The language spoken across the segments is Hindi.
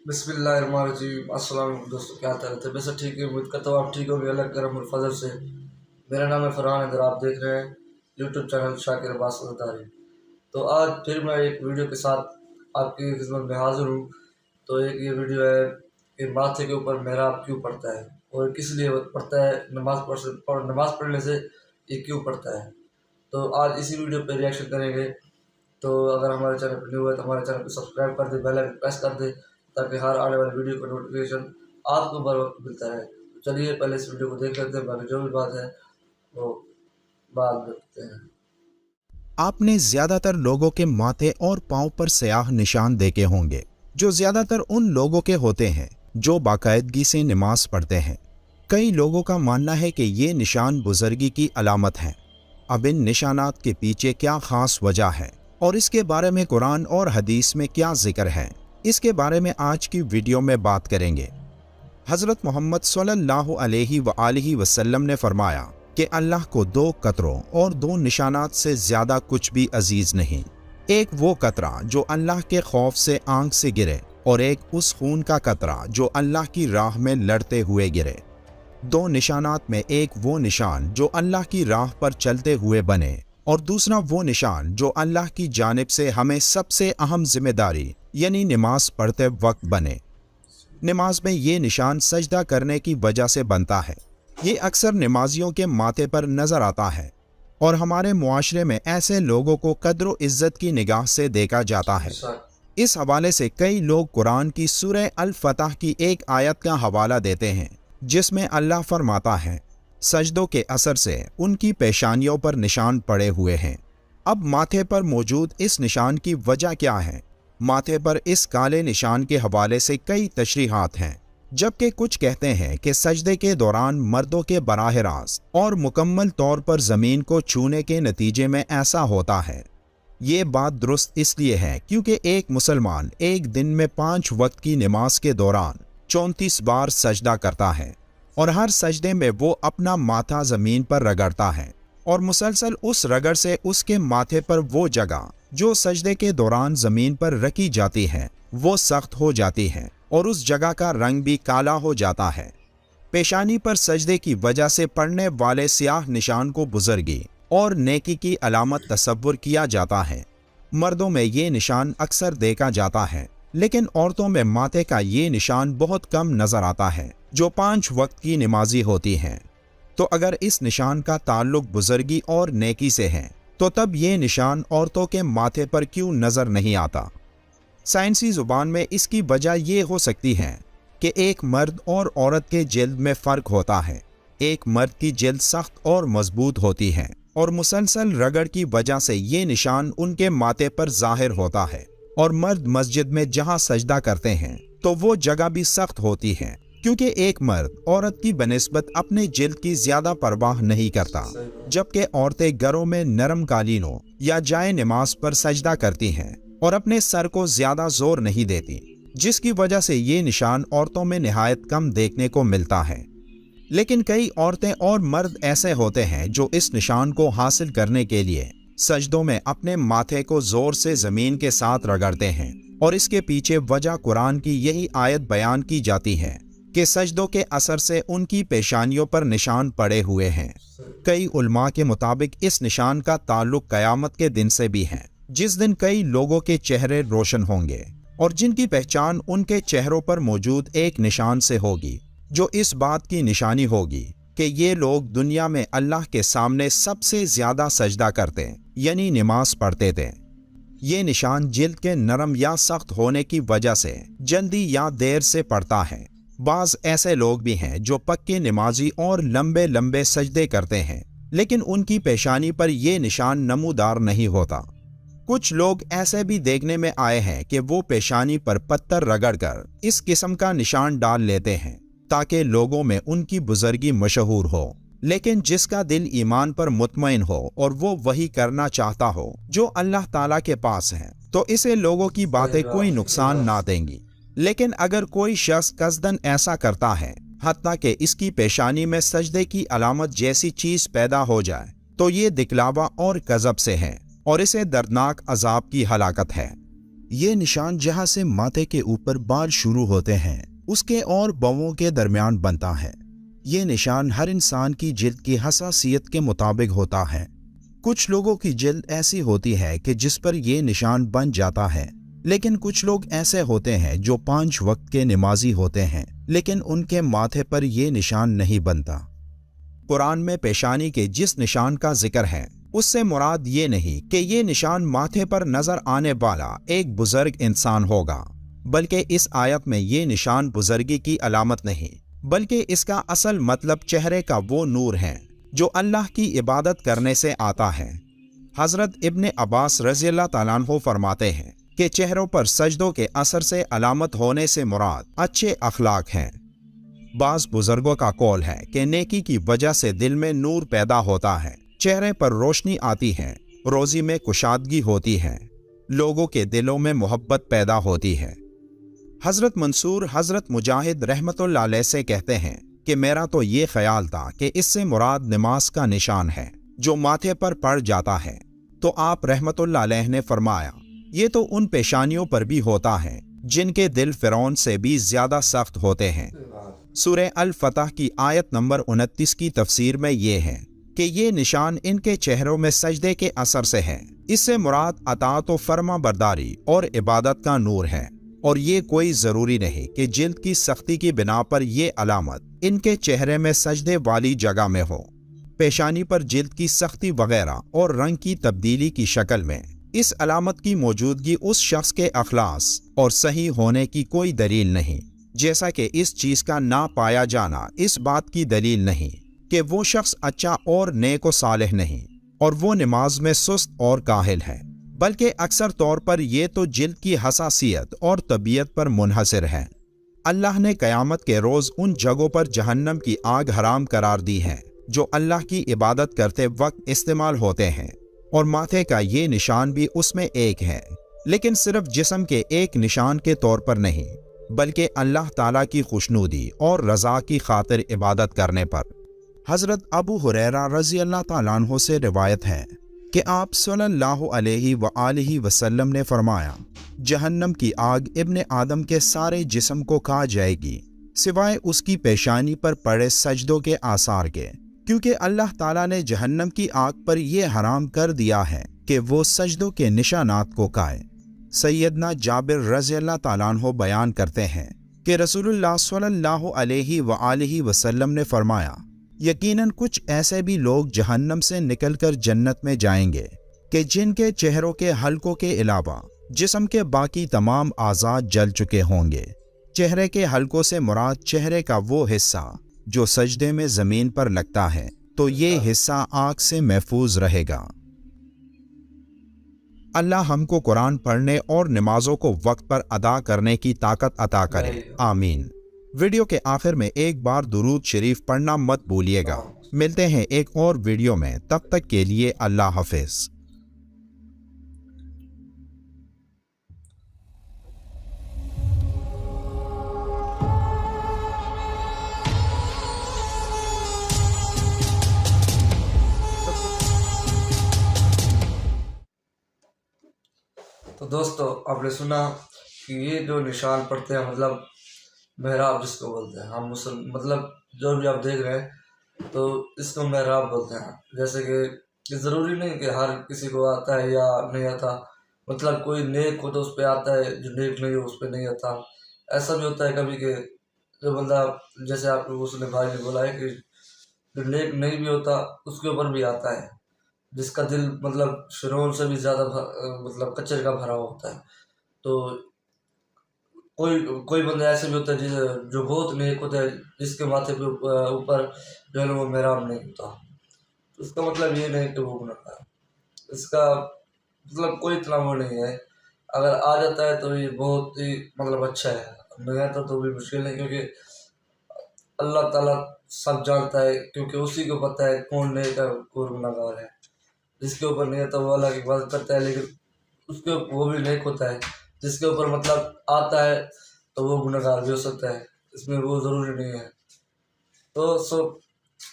बिस्मिल्लाहिर्रहमानिर्रहीम। अस्सलाम वालेकुम दोस्तों, क्या हाल है? वैसे ठीक है, उम्मीद करता हूँ आप ठीक होंगे अल्लाह के करम और फजल से। मेरा नाम है फरहान, अगर आप देख रहे हैं यूट्यूब चैनल शाकिर अब्बास अज़हरी। तो आज फिर मैं एक वीडियो के साथ आपकी खिदमत में हाजिर हूँ। तो एक ये वीडियो है कि माथे के ऊपर मेहराब क्यों पड़ता है और किस लिए पड़ता है, नमाज पढ़ने से ये क्यों पड़ता है। तो आज इसी वीडियो पर रिएक्शन करेंगे। तो अगर हमारे चैनल पर न्यू है तो हमारे चैनल को सब्सक्राइब कर दे, बेल आइकन प्रेस कर दे, ताकि हर आने वाली वीडियो का नोटिफिकेशन आपको बर वक्त मिलता रहे। तो चलिए पहले इस वीडियो को देख लेते हैं, बाकी जो भी बात है वो बाद में करते हैं। आपने ज्यादातर लोगों के माथे और पांव पर स्याह निशान देखे होंगे, जो ज्यादातर उन लोगों के होते हैं जो बाकायदगी से नमाज पढ़ते हैं। कई लोगों का मानना है कि ये निशान बुजुर्गी की अलामत हैं। अब इन निशानात के पीछे क्या खास वजह है और इसके बारे में कुरान और हदीस में क्या जिक्र है, इसके बारे में आज की वीडियो में बात करेंगे। हज़रत मोहम्मद सल्लल्लाहु अलैहि वसल्लम ने फरमाया कि अल्लाह को दो कतरों और दो निशानात से ज्यादा कुछ भी अजीज नहीं। एक वो कतरा जो अल्लाह के खौफ से आंख से गिरे और एक उस खून का कतरा जो अल्लाह की राह में लड़ते हुए गिरे। दो निशानात में एक वो निशान जो अल्लाह की राह पर चलते हुए बने और दूसरा वो निशान जो अल्लाह की जानिब से हमें सबसे अहम जिम्मेदारी यानी नमाज पढ़ते वक्त बने। नमाज में ये निशान सजदा करने की वजह से बनता है। ये अक्सर नमाजियों के माथे पर नजर आता है और हमारे मुआशरे में ऐसे लोगों को कद्र इज्जत की निगाह से देखा जाता है। इस हवाले से कई लोग कुरान की सूरह अल फतह की एक आयत का हवाला देते हैं, जिसमें अल्लाह फरमाता है, सजदों के असर से उनकी पेशानियों पर निशान पड़े हुए हैं। अब माथे पर मौजूद इस निशान की वजह क्या है? माथे पर इस काले निशान के हवाले से कई तशरीहात हैं, जबकि कुछ कहते हैं कि सजदे के दौरान मर्दों के बराह रास्त और मुकम्मल तौर पर ज़मीन को छूने के नतीजे में ऐसा होता है। ये बात दुरुस्त इसलिए है क्योंकि एक मुसलमान एक दिन में 5 वक्त की नमाज के दौरान 34 बार सजदा करता है और हर सजदे में वो अपना माथा ज़मीन पर रगड़ता है और मुसलसल उस रगड़ से उसके माथे पर वो जगह जो सजदे के दौरान ज़मीन पर रखी जाती है वो सख्त हो जाती है और उस जगह का रंग भी काला हो जाता है। पेशानी पर सजदे की वजह से पड़ने वाले स्याह निशान को बुजुर्गी और नेकी की अलामत तसव्वुर किया जाता है। मर्दों में ये निशान अक्सर देखा जाता है, लेकिन औरतों में माथे का ये निशान बहुत कम नजर आता है, जो 5 वक्त की नमाजी होती हैं। तो अगर इस निशान का ताल्लुक बुजुर्गी और नेकी से है, तो तब ये निशान औरतों के माथे पर क्यों नजर नहीं आता? साइंसी जुबान में इसकी वजह ये हो सकती है कि एक मर्द और औरत के जिल्द में फ़र्क होता है। एक मर्द की जिल्द सख्त और मजबूत होती है और मुसलसल रगड़ की वजह से ये निशान उनके माथे पर जाहिर होता है, और मर्द मस्जिद में जहाँ सजदा करते हैं तो वो जगह भी सख्त होती है, क्योंकि एक मर्द औरत की बनिस्बत अपने जिल्द की ज्यादा परवाह नहीं करता, जबकि औरतें घरों में नरम कालीनों या जाए नमाज पर सजदा करती हैं और अपने सर को ज्यादा जोर नहीं देती, जिसकी वजह से ये निशान औरतों में निहायत कम देखने को मिलता है। लेकिन कई औरतें और मर्द ऐसे होते हैं जो इस निशान को हासिल करने के लिए सजदों में अपने माथे को जोर से जमीन के साथ रगड़ते हैं, और इसके पीछे वजह कुरान की यही आयत बयान की जाती है कि सजदों के असर से उनकी पेशानियों पर निशान पड़े हुए हैं। कई उलमा के मुताबिक इस निशान का ताल्लुक क़यामत के दिन से भी है, जिस दिन कई लोगों के चेहरे रोशन होंगे और जिनकी पहचान उनके चेहरों पर मौजूद एक निशान से होगी, जो इस बात की निशानी होगी कि ये लोग दुनिया में अल्लाह के सामने सबसे ज्यादा सजदा करते यानी नमाज पढ़ते थे। ये निशान जिल्द के नरम या सख्त होने की वजह से जल्दी या देर से पड़ता है। बाज ऐसे लोग भी हैं जो पक्के नमाजी और लंबे लंबे सजदे करते हैं, लेकिन उनकी पेशानी पर यह निशान नमूदार नहीं होता। कुछ लोग ऐसे भी देखने में आए हैं कि वो पेशानी पर पत्थर रगड़कर इस किस्म का निशान डाल लेते हैं ताकि लोगों में उनकी बुजुर्गी मशहूर हो, लेकिन जिसका दिल ईमान पर मुतमईन हो और वो वही करना चाहता हो जो अल्लाह ताला के पास है, तो इसे लोगों की बातें कोई नुकसान ना देंगी। लेकिन अगर कोई शख्स कसदन ऐसा करता है, हत्ता कि इसकी पेशानी में सजदे की अलामत जैसी चीज पैदा हो जाए, तो ये दिखलावा और गजब से है और इसे दर्दनाक अजाब की हलाकत है। ये निशान जहाँ से माथे के ऊपर बाल शुरू होते हैं उसके और बवों के दरमियान बनता है। ये निशान हर इंसान की जिल्द की हसासियत के मुताबिक होता है। कुछ लोगों की जिल्द ऐसी होती है कि जिस पर यह निशान बन जाता है, लेकिन कुछ लोग ऐसे होते हैं जो 5 वक्त के नमाजी होते हैं लेकिन उनके माथे पर यह निशान नहीं बनता। कुरान में पेशानी के जिस निशान का जिक्र है उससे मुराद ये नहीं कि ये निशान माथे पर नजर आने वाला एक बुजुर्ग इंसान होगा, बल्कि इस आयत में ये निशान बुजुर्गी की अलामत नहीं, बल्कि इसका असल मतलब चेहरे का वो नूर है जो अल्लाह की इबादत करने से आता है। हजरत इब्ने अब्बास रज़ियल्लाहु ताला अन्हु फरमाते हैं कि चेहरों पर सजदों के असर से अलामत होने से मुराद अच्छे अखलाक हैं। बाज़ बुजुर्गों का कौल है कि नेकी की वजह से दिल में नूर पैदा होता है, चेहरे पर रोशनी आती है, रोजी में कुशादगी होती है, लोगों के दिलों में मोहब्बत पैदा होती है। हजरत मंसूर हजरत मुजाहिद रहमतुल्लाह अलैह से कहते हैं कि मेरा तो ये ख्याल था कि इससे मुराद नमाज का निशान है जो माथे पर पड़ जाता है, तो आप रहमतुल्लाह अलैह ने फरमाया ये तो उन पेशानियों पर भी होता है जिनके दिल फिरौन से भी ज्यादा सख्त होते हैं। सूरह अल फतह की आयत नंबर 29 की तफसीर में ये है कि ये निशान इनके चेहरों में सजदे के असर से है। इससे मुराद अताअत व फर्मा बरदारी और इबादत का नूर है, और ये कोई ज़रूरी नहीं कि जिल्द की सख्ती की बिना पर ये अलामत इनके चेहरे में सजदे वाली जगह में हो। पेशानी पर जिल्द की सख्ती वगैरह और रंग की तब्दीली की शक्ल में इस अलामत की मौजूदगी उस शख्स के अखलास और सही होने की कोई दलील नहीं, जैसा कि इस चीज़ का ना पाया जाना इस बात की दलील नहीं कि वो शख्स अच्छा और नेक व सालेह नहीं और वो नमाज में सुस्त और काहिल है, बल्कि अक्सर तौर पर यह तो जिल्द की हसासियत और तबीयत पर मुनहसर है। अल्लाह ने क़यामत के रोज़ उन जगहों पर जहन्नम की आग हराम करार दी है जो अल्लाह की इबादत करते वक्त इस्तेमाल होते हैं, और माथे का ये निशान भी उसमें एक है, लेकिन सिर्फ जिस्म के एक निशान के तौर पर नहीं, बल्कि अल्लाह ताला की खुशनुदी और रज़ा की खातिर इबादत करने पर। हज़रत अबू हुरैरा रज़ियल्लाहु ताला अन्हु से रिवायत है कि आप सल्लल्लाहु अलैहि व आलिहि वसल्लम ने फरमाया, जहन्नम की आग इब्ने आदम के सारे जिस्म को खा जाएगी सिवाय उसकी पेशानी पर पड़े सजदों के आसार के, क्योंकि अल्लाह ताला ने जहन्नम की आग पर यह हराम कर दिया है कि वो सजदों के निशानात को खाए। सैयदना जाबिर रज़ियल्लाहु ताला अन्हु बयान करते हैं कि रसूलुल्लाह सल्लल्लाहु अलैहि व आलिहि वसल्लम ने फरमाया, यकीनन कुछ ऐसे भी लोग जहन्नम से निकलकर जन्नत में जाएंगे कि जिनके चेहरों के हलकों के अलावा जिस्म के बाकी तमाम आज़ाद जल चुके होंगे। चेहरे के हलकों से मुराद चेहरे का वो हिस्सा जो सजदे में ज़मीन पर लगता है, तो ये हिस्सा आग से महफूज रहेगा। अल्लाह हमको कुरान पढ़ने और नमाजों को वक्त पर अदा करने की ताकत अता करे, आमीन। वीडियो के आखिर में एक बार दुरूद शरीफ पढ़ना मत भूलिएगा। मिलते हैं एक और वीडियो में, तब तक के लिए अल्लाह हाफिज। तो दोस्तों, आपने सुना कि ये जो निशान पड़ते हैं, मतलब मेहराब जिसको बोलते हैं, हम मुसलमान, मतलब जो भी आप देख रहे हैं तो इसको मेहराब बोलते हैं। जैसे कि ज़रूरी नहीं कि हर किसी को आता है या नहीं आता, मतलब कोई नेक हो तो उस पर आता है, जो नेक नहीं हो उस पर नहीं आता। ऐसा भी होता है कभी कि जो बंदा, जैसे आप उसने भाई ने बोला है कि जो नेक नहीं भी होता उसके ऊपर भी आता है, जिसका दिल मतलब फिरौन से भी ज़्यादा मतलब कचरे का भरा हुआ होता है। तो कोई कोई बंदा ऐसे भी होता है जो बहुत नेक होता है, जिसके माथे पे ऊपर जो है वो मेहराब नहीं होता। तो इसका मतलब ये नहीं कि वो गुनहगार है, इसका मतलब कोई इतना वो नहीं है। अगर आ जाता है तो ये बहुत ही मतलब अच्छा है, नहीं आता तो भी मुश्किल है, क्योंकि अल्लाह ताला सब जानता है, क्योंकि उसी को पता है कौन नेक है कौन गुनहगार है। जिसके ऊपर नहीं आता वो अल्लाह की इबादत करता है, लेकिन उसके वो भी नेक होता है। जिसके ऊपर मतलब आता है तो वो गुनहगार भी हो सकता है, इसमें वो ज़रूरी नहीं है। तो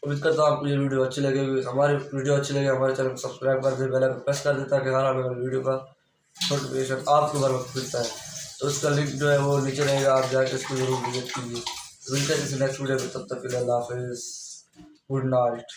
उम्मीद करता हूँ आपको ये वीडियो अच्छी लगेगी। हमारी वीडियो अच्छी लगे हमारे चैनल को सब्सक्राइब कर दे, बेल आइकन प्रेस कर दे, ताकि हर आने वाली वीडियो का नोटिफिकेशन आपको हर वक्त मिलता है। तो उसका लिंक जो है वो नीचे रहेगा, आप जाकर इसको जरूर विजिट कीजिए। मिलते हैं किसी नेक्स्ट वीडियो में, तब तक के लिए अल्लाह हाफिज़, गुड नाइट।